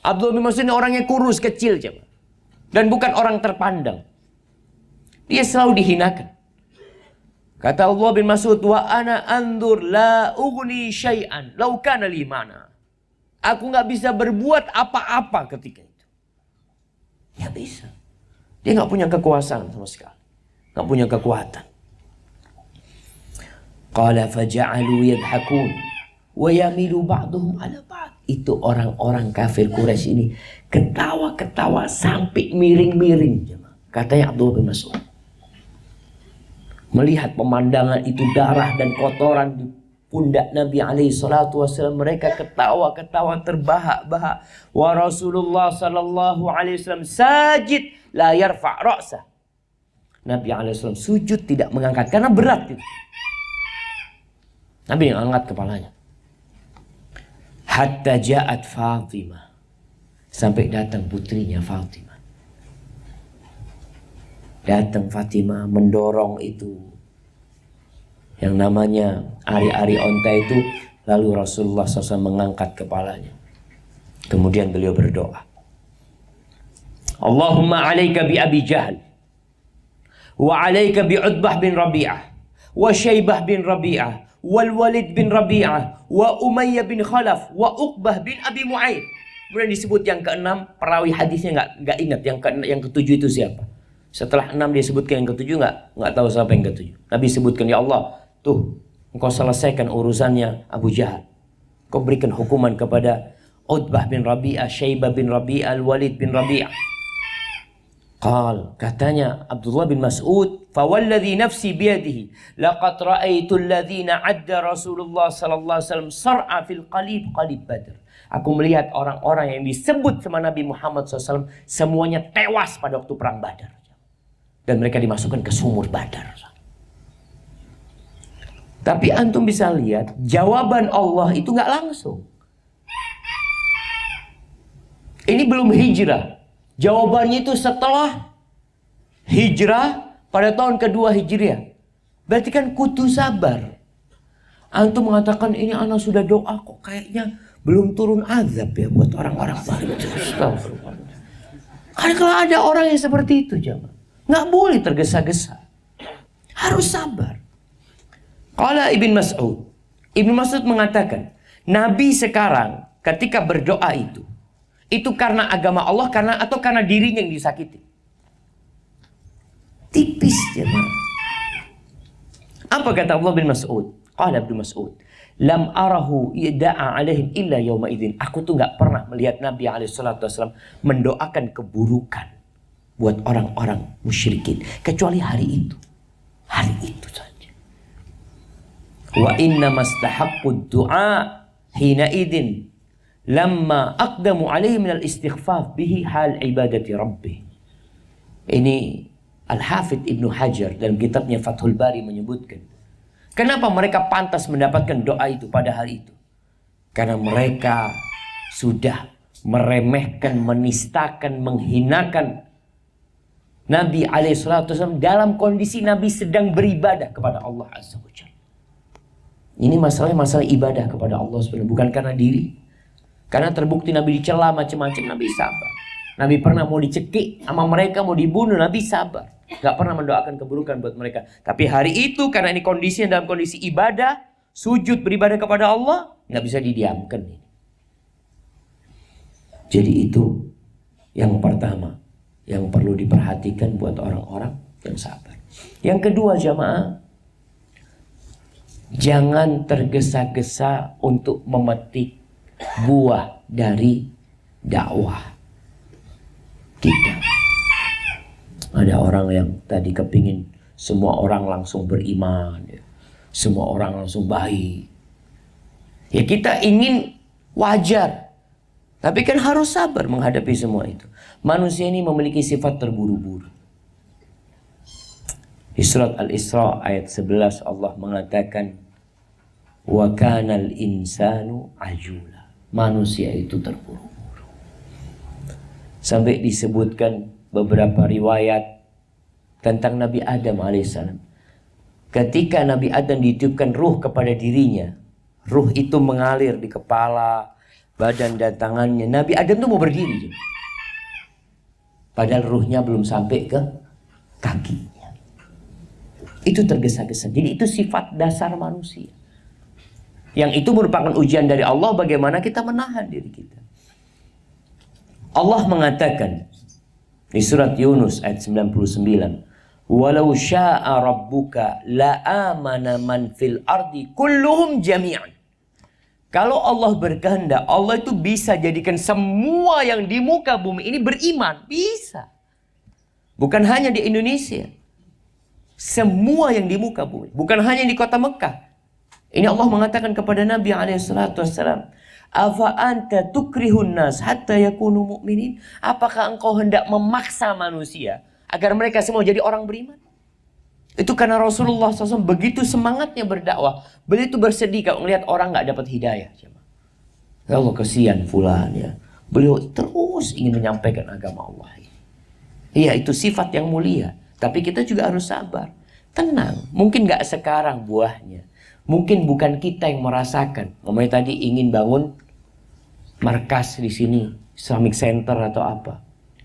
Abdullah bin Mas'ud ini orangnya kurus, kecil, coba. Dan bukan orang terpandang. Dia selalu dihinakan. Kata Abdullah bin Mas'ud, wa ana andur la ughni syai'an law kana li mana. Aku nggak bisa berbuat apa-apa ketika itu. Nggak bisa. Dia nggak punya kekuasaan sama sekali. Nggak punya kekuatan. Qala faja'alu yadhakun wa yamilu ba'duhum ala ba'd. Itu orang-orang kafir Quraisy ini ketawa-ketawa sampai miring-miring. Katanya Abdullah bin Mas'ud. Melihat pemandangan itu, darah dan kotoran di pundak Nabi SAW, mereka ketawa-ketawa terbahak-bahak. Wa Rasulullah SAW sajid la yarfa' ra'sah. Nabi SAW sujud tidak mengangkat karena berat itu. Nabi yang angkat kepalanya. Hatta ja'at Fatimah. Sampai datang putrinya Fatimah. Datang Fatimah mendorong itu yang namanya ari-ari onta itu. Lalu Rasulullah SAW mengangkat kepalanya. Kemudian beliau berdoa. Allahumma alaika bi Abi Jahal. Wa alaika bi Utbah bin Rabi'ah. Wa Syaibah bin Rabi'ah. Wal Walid bin Rabi'ah. Wa Umayyah bin Khalaf. Wa Uqbah bin Abi Mu'aid. Kemudian disebut yang keenam, perawi hadisnya nggak ingat yang ketujuh itu siapa. Setelah 6 dia sebutkan yang ketujuh, nggak tahu siapa yang ketujuh. Nabi sebutkan, ya Allah, tuh engkau selesaikan urusannya Abu Jahal. Kau berikan hukuman kepada Utbah bin Rabi'ah, Syaibah bin Rabi'ah, Al-Walid bin Rabi'ah. Katanya Abdullah bin Mas'ud, fawalladhi nafsi biyadihi laqad ra'aitu alladhina adda Rasulullah sallallahu alaihi wasallam sar'a fil qalib Badr. Aku melihat orang-orang yang disebut sama Nabi Muhammad SAW semuanya tewas pada waktu perang Badar. Dan mereka dimasukkan ke sumur Badar. Tapi antum bisa lihat jawaban Allah itu nggak langsung. Ini belum hijrah. Jawabannya itu setelah hijrah pada tahun kedua Hijriah. Berarti kan kudu sabar. Antum mengatakan ini anak sudah doa kok kayaknya belum turun azab ya buat orang-orang baru. Karena kalau ada orang yang seperti itu jemaah, nggak boleh tergesa-gesa. Harus sabar. Qala Ibn Mas'ud. Ibn Mas'ud mengatakan, Nabi sekarang ketika berdoa itu karena agama Allah atau karena dirinya yang disakiti. Tipis jemaah. Apa kata Abdullah bin Mas'ud? Qala Ibn Mas'ud, lam arahu yada'a alaihim illa yawma idzin. Aku tuh nggak pernah melihat Nabi alaihi salatu wasallam mendoakan keburukan buat orang-orang musyrikin kecuali hari itu. Hari itu saja. Wa inna mastahaqqud du'a hina idzin lamma aqdamu alaihi minal istighfaf bihi hal ibadati rabbih. Ini Al-Hafidh Ibnu Hajar dalam kitabnya Fathul Bari menyebutkan, kenapa mereka pantas mendapatkan doa itu pada hari itu? Karena mereka sudah meremehkan, menistakan, menghinakan Nabi alaihissalam dalam kondisi Nabi sedang beribadah kepada Allah Azza wa Jalla. Ini masalah ibadah kepada Allah sebenarnya, bukan karena diri. Karena terbukti Nabi dicela macam-macam, Nabi sabar. Nabi pernah mau dicekik sama mereka, mau dibunuh, Nabi sabar. Gak pernah mendoakan keburukan buat mereka. Tapi hari itu karena ini kondisinya dalam kondisi ibadah, sujud beribadah kepada Allah, gak bisa didiamkan. Jadi itu yang pertama yang perlu diperhatikan buat orang-orang yang sabar. Yang kedua jamaah, jangan tergesa-gesa untuk memetik buah dari dakwah kita. Ada orang yang tadi kepingin semua orang langsung beriman, ya. Semua orang langsung baik. Ya kita ingin wajar, tapi kan harus sabar menghadapi semua itu. Manusia ini memiliki sifat terburu-buru. Di surat Al-Isra ayat 11 Allah mengatakan, wa kanal insanu ajula. Manusia itu terburu-buru. Sampai disebutkan beberapa riwayat tentang Nabi Adam alaihissalam. Ketika Nabi Adam ditiupkan ruh kepada dirinya, ruh itu mengalir di kepala, badan dan tangannya. Nabi Adam itu mau berdiri, padahal ruhnya belum sampai ke kakinya. Itu tergesa-gesa. Jadi itu sifat dasar manusia. Yang itu merupakan ujian dari Allah bagaimana kita menahan diri kita. Allah mengatakan di surat Yunus ayat 99, walau syaa rabbuka la amana man fil ardi kulluhum jami'an. Kalau Allah berkehendak, Allah itu bisa jadikan semua yang di muka bumi ini beriman. Bisa. Bukan hanya di Indonesia. Semua yang di muka bumi. Bukan hanya di kota Mekah. Ini Allah mengatakan kepada Nabi SAW, afa anta tukrihun nas hatta yakunu mu'minin. Apakah engkau hendak memaksa manusia agar mereka semua jadi orang beriman? Itu karena Rasulullah SAW begitu semangatnya berdakwah. Beliau itu bersedih kalau melihat orang gak dapat hidayah. Ya Allah, kesian fulan ya. Beliau terus ingin menyampaikan agama Allah. Iya, itu sifat yang mulia. Tapi kita juga harus sabar. Tenang, mungkin gak sekarang buahnya. Mungkin bukan kita yang merasakan. Ngomongnya tadi ingin bangun markas di sini, Islamic Center atau apa.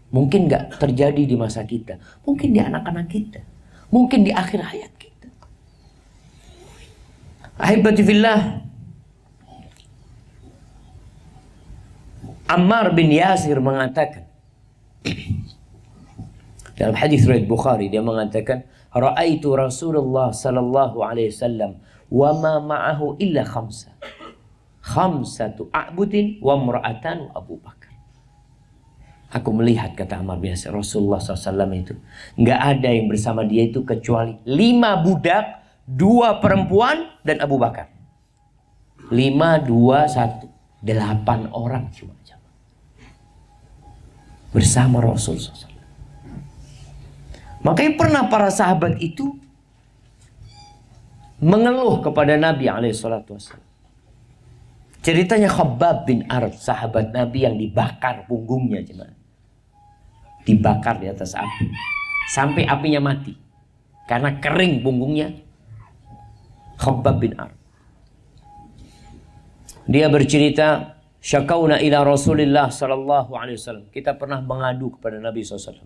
Mungkin gak terjadi di masa kita. Mungkin di anak-anak kita. Mungkin di akhir hayat kita. Ahibati fillah, Ammar bin Yasir mengatakan dalam hadis riwayat Bukhari, dia mengatakan, ra'aitu Rasulullah sallallahu alaihi wasallam wa ma ma'ahu illa khamsatu a'budin wa imra'atan Abu Bakar. Aku melihat, kata Ammar bin Yasir, Rasulullah SAW itu nggak ada yang bersama dia itu kecuali 5 budak, 2 perempuan dan Abu Bakar. 5, 2, 1, 8 orang cuma bersama Rasulullah SAW. Makanya pernah para sahabat itu mengeluh kepada Nabi SAW. Ceritanya Khabbab bin Arad, sahabat Nabi yang dibakar punggungnya, dibakar di atas api sampai apinya mati karena kering punggungnya. Khabbab bin Arad, dia bercerita, syakauna ila Rasulillah sallallahu alaihi wasallam. Kita pernah mengadu kepada Nabi SAW.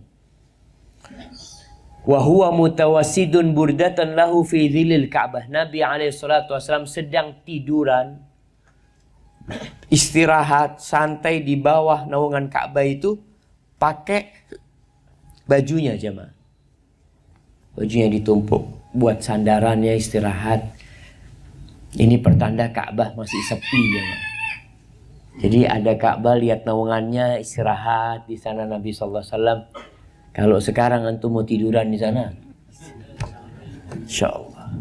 Wa huwa mutawassidun burdatan lahu fi dhillil Ka'bah. Nabi alaihi salatu wasallam sedang tiduran, istirahat santai di bawah naungan Ka'bah itu, pakai bajunya jemaah. Bajunya ditumpuk buat sandarannya istirahat. Ini pertanda Ka'bah masih sepi ya. Jadi ada Ka'bah, lihat naungannya, istirahat di sana Nabi sallallahu alaihi wasallam. Kalau sekarang antum mau tiduran di sana, insyaallah.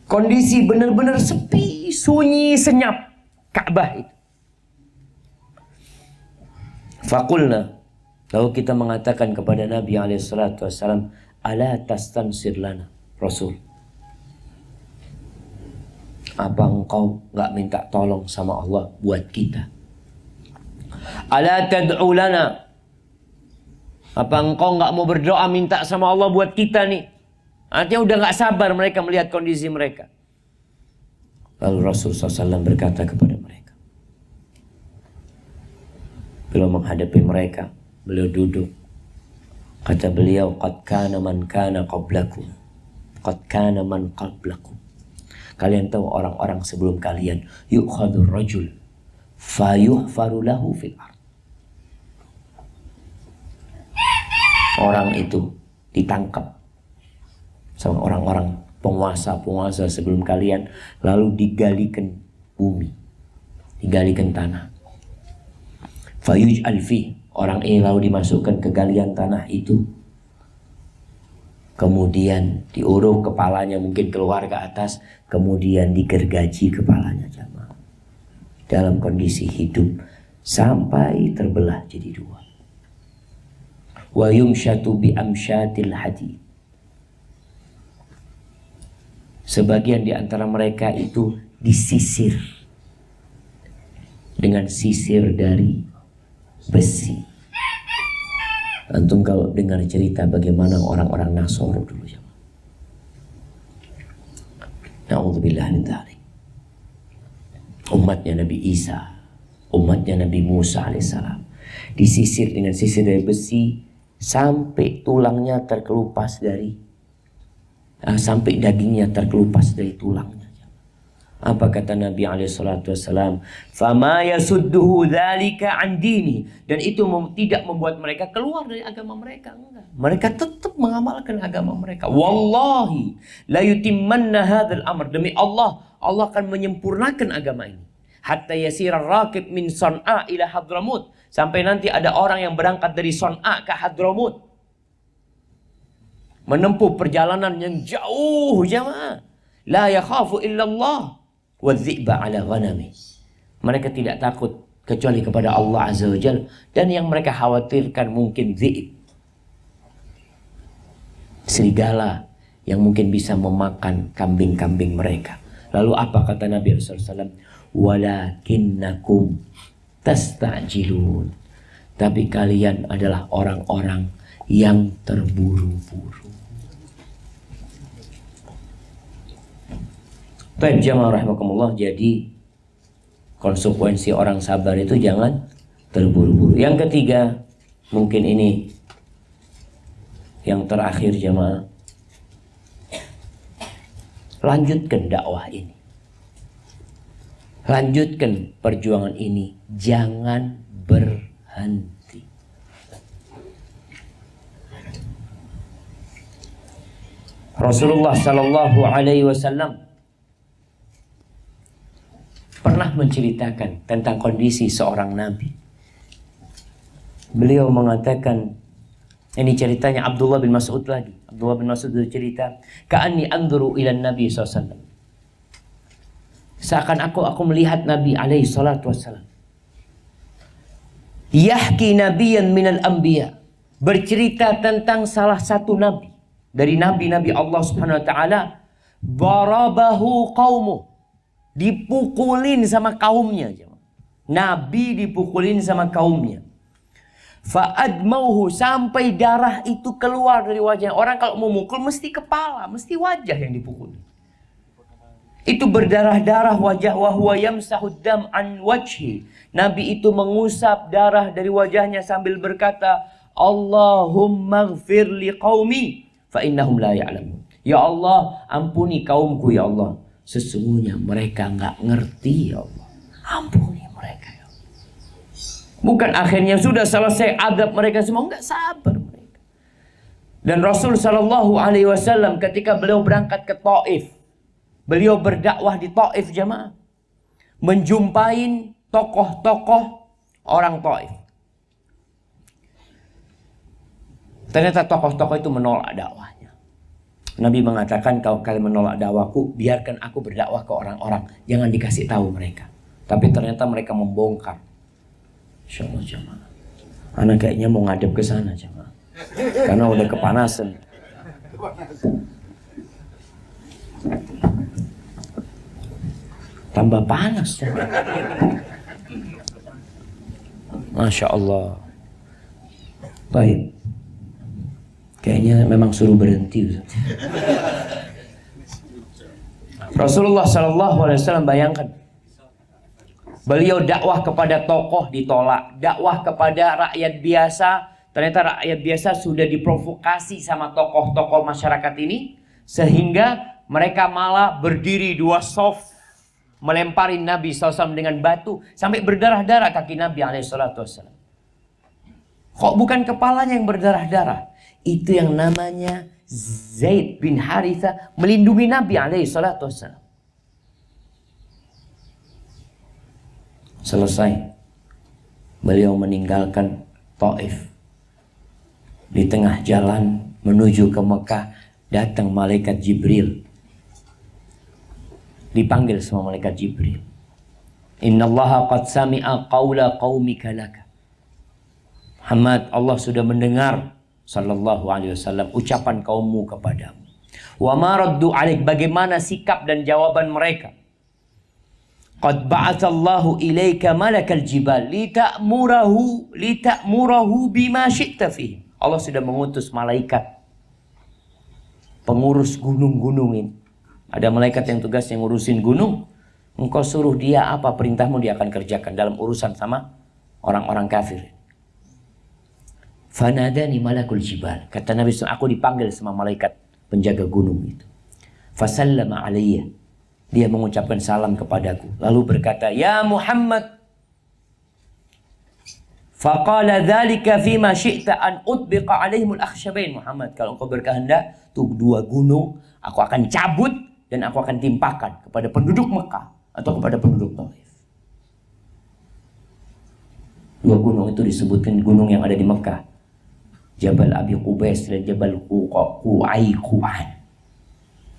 Kondisi benar-benar sepi, sunyi, senyap Ka'bah itu. Faqulna, lalu kita mengatakan kepada Nabi alaihi salatu wasallam, ala tastansir lana, Rasul, apa engkau nggak minta tolong sama Allah buat kita? Ala tad'u lana, apa engkau nggak mau berdoa minta sama Allah buat kita nih? Artinya udah nggak sabar mereka melihat kondisi mereka. Lalu Rasulullah SAW berkata kepada mereka, beliau menghadapi mereka, beliau duduk. Kata beliau, qad kana man kana qablakum, qad kana man qablakum. Kalian tahu orang-orang sebelum kalian, yu'khadur rajul fayuhfaru lahu fil ard. Orang itu ditangkap sama orang-orang penguasa-penguasa sebelum kalian, lalu digalikan bumi, digalikan tanah. Fayuj'al fi, orang ini lalu dimasukkan ke galian tanah itu. Kemudian diuruk kepalanya, mungkin keluar ke atas, kemudian digergaji kepalanya jamaah. Dalam kondisi hidup sampai terbelah jadi dua. Wa yumshatu bi amsyatil hadid. Sebagian di antara mereka itu disisir dengan sisir dari besi. Antum kalau dengar cerita bagaimana orang-orang Nasoro dulu, na'udzubillah min dzalik. Umatnya Nabi Isa, umatnya Nabi Musa alaihissalam, disisir dengan sisir dari besi sampai tulangnya terkelupas dari, sampai dagingnya terkelupas dari tulangnya. Apa kata Nabi SAW? Fama yasudduhu dzalika an dini. Dan itu tidak membuat mereka keluar dari agama mereka. Enggak. Mereka tetap mengamalkan agama mereka. Wallahi la yutimmanna hadzal amr. Demi Allah, Allah akan menyempurnakan agama ini. Hatta yasira rakib min San'a ila Hadramut. Sampai nanti ada orang yang berangkat dari San'a ke Hadramut, menempuh perjalanan yang jauh jamaah. La yakhafu illallah wa dzi'ba ala ghanami. Mereka tidak takut kecuali kepada Allah Azza wa Jalla, dan yang mereka khawatirkan mungkin dzi'ib, serigala yang mungkin bisa memakan kambing-kambing mereka. Lalu apa kata Nabi SAW? Walakinnakum tasta'jilun. Tapi kalian adalah orang-orang yang terburu-buru. Baik jamaah rahimakumullah, jadi konsekuensi orang sabar itu jangan terburu-buru. Yang ketiga, mungkin ini yang terakhir jamaah, lanjutkan dakwah ini, lanjutkan perjuangan ini, jangan berhenti. Rasulullah Sallallahu Alaihi Wasallam pernah menceritakan tentang kondisi seorang nabi. Beliau mengatakan, ini ceritanya Abdullah bin Mas'ud lagi. Abdullah bin Mas'ud bercerita, ka'anni anzuru ila Nabi SAW. Seakan aku melihat Nabi alaihi salatu wassalam. Yahki nabiyan minal anbiya. Bercerita tentang salah satu nabi dari nabi-nabi Allah Subhanahu wa taala. Barabahu qaumuh. Dipukulin sama kaumnya. Nabi dipukulin sama kaumnya. Fa'admauhu, sampai darah itu keluar dari wajahnya. Orang kalau mau mukul mesti kepala, mesti wajah yang dipukul. Itu berdarah-darah wajah. Wa huwa yamsahud dam an wajhi. Nabi itu mengusap darah dari wajahnya sambil berkata, Allahumma ghfir li qaumi fa innahum la ya'lamun. Ya Allah, ampuni kaumku ya Allah, sesungguhnya mereka nggak ngerti ya Allah. Ampuni mereka ya Allah. Bukan akhirnya sudah selesai adab mereka semua, nggak sabar mereka. Dan Rasul Sallallahu Alaihi Wasallam ketika beliau berangkat ke Taif, Beliau berdakwah di Taif jamaah. Menjumpain tokoh-tokoh orang Taif. Ternyata tokoh-tokoh itu menolak dakwahnya. Nabi mengatakan, kalau kalian menolak dakwahku, biarkan aku berdakwah ke orang-orang. Jangan dikasih tahu mereka. Tapi ternyata mereka membongkar. Insya Allah jamaah. Anak kayaknya mau ngadep ke sana jamaah. Karena udah kepanasan. Tambah panas jamaah. Masya Allah. Baik. Kayaknya memang suruh berhenti. Rasulullah SAW bayangkan, beliau dakwah kepada tokoh ditolak, dakwah kepada rakyat biasa, ternyata rakyat biasa sudah diprovokasi sama tokoh-tokoh masyarakat ini, sehingga mereka malah berdiri dua saf, melempari Nabi SAW dengan batu, sampai berdarah-darah kaki Nabi SAW. Kok bukan kepalanya yang berdarah-darah? Itu yang namanya Zaid bin Haritha melindungi Nabi SAW. Selesai, beliau meninggalkan Taif. Di tengah jalan menuju ke Mekah, datang malaikat Jibril. Dipanggil sama malaikat Jibril. Innallaha qad sami'a qawla qaumika laka. Muhammad, Allah sudah mendengar sallallahu alaihi wasallam ucapan kaummu kepadamu. Wa ma raddu alaik, bagaimana sikap dan jawaban mereka. Qad ba'atsallahu ilaika malakal jibal lita'murahu bima syi'ta fihi. Allah sudah mengutus malaikat pengurus gunung-gunungin. Ada malaikat yang tugasnya ngurusin gunung. Engkau suruh dia apa perintahmu, dia akan kerjakan dalam urusan sama orang-orang kafir. Fanadani malakul jibal. Kata Nabi SAW, aku dipanggil sama malaikat penjaga gunung itu. Fasallama alayya. Dia mengucapkan salam kepadaku. Lalu berkata, ya Muhammad. Faqala dhalika fima syi'ta an utbiqa alaihimul akhsyabain. Muhammad, kalau engkau berkehendak, tuh dua gunung, aku akan cabut dan aku akan timpakan kepada penduduk Mekah atau kepada penduduk Taif. Dua gunung itu disebutkan gunung yang ada di Mekah. Jabal Abi Qubais dan Jabal Qu'aiqan.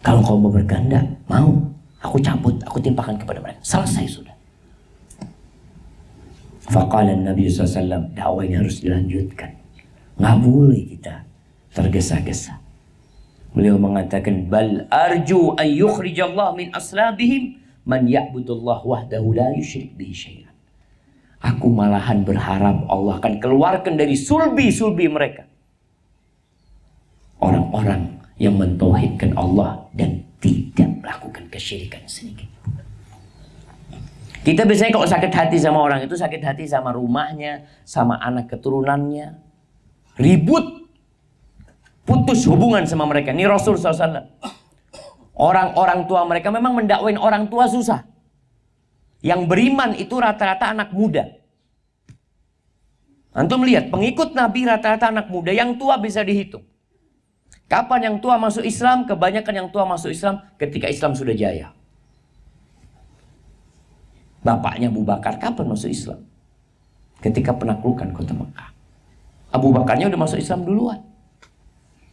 Kalau kau mau berkehendak, mau, aku cabut, aku timpakan kepada mereka. Selesai sudah. Faqala Nabi SAW, dakwah ini harus dilanjutkan. Nggak boleh kita tergesa-gesa. Beliau mengatakan, bal arju an yukhrijallah min aslabihim man ya'budullah wahdahu la yusyrik bihi syai'an. Aku malahan berharap Allah akan keluarkan dari sulbi-sulbi mereka orang-orang yang mentauhidkan Allah dan tidak melakukan kesyirikan sedikit. Kita biasanya kalau sakit hati sama orang itu sakit hati sama rumahnya, sama anak keturunannya, ribut, putus hubungan sama mereka. Ini Rasul SAW. Orang-orang tua mereka memang mendakwain orang tua susah. Yang beriman itu rata-rata anak muda. Antum lihat, pengikut Nabi rata-rata anak muda. Yang tua bisa dihitung. Kapan yang tua masuk Islam? Kebanyakan yang tua masuk Islam ketika Islam sudah jaya. Bapaknya Abu Bakar kapan masuk Islam? Ketika penaklukan kota Mekah. Abu Bakarnya udah masuk Islam duluan.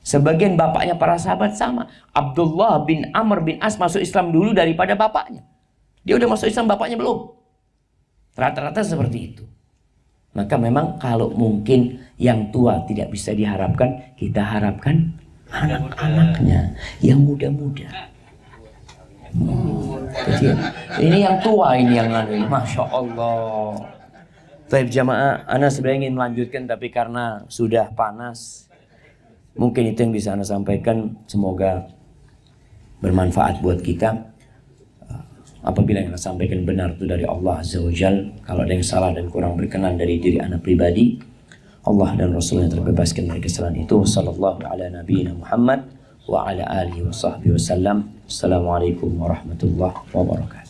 Sebagian bapaknya para sahabat sama. Abdullah bin Amr bin As masuk Islam dulu daripada bapaknya. Dia udah masuk Islam, bapaknya belum. Rata-rata seperti itu. Maka memang kalau mungkin yang tua tidak bisa diharapkan, kita harapkan anak-anaknya yang muda-muda. Kecil. Ini yang tua, ini yang lalu. Masya Allah. Baik jamaah, ana sebenarnya ingin melanjutkan tapi karena sudah panas, mungkin itu yang bisa ana sampaikan. Semoga bermanfaat buat kita. Apabila yang saya sampaikan benar itu dari Allah Azza wa Jal, kalau ada yang salah dan kurang berkenan dari diri anak pribadi, Allah dan Rasulnya terbebaskan dari kesalahan itu. Sallallahu ala nabiyina Muhammad wa ala alihi wa sahbihi wasallam. Assalamualaikum warahmatullahi wabarakatuh.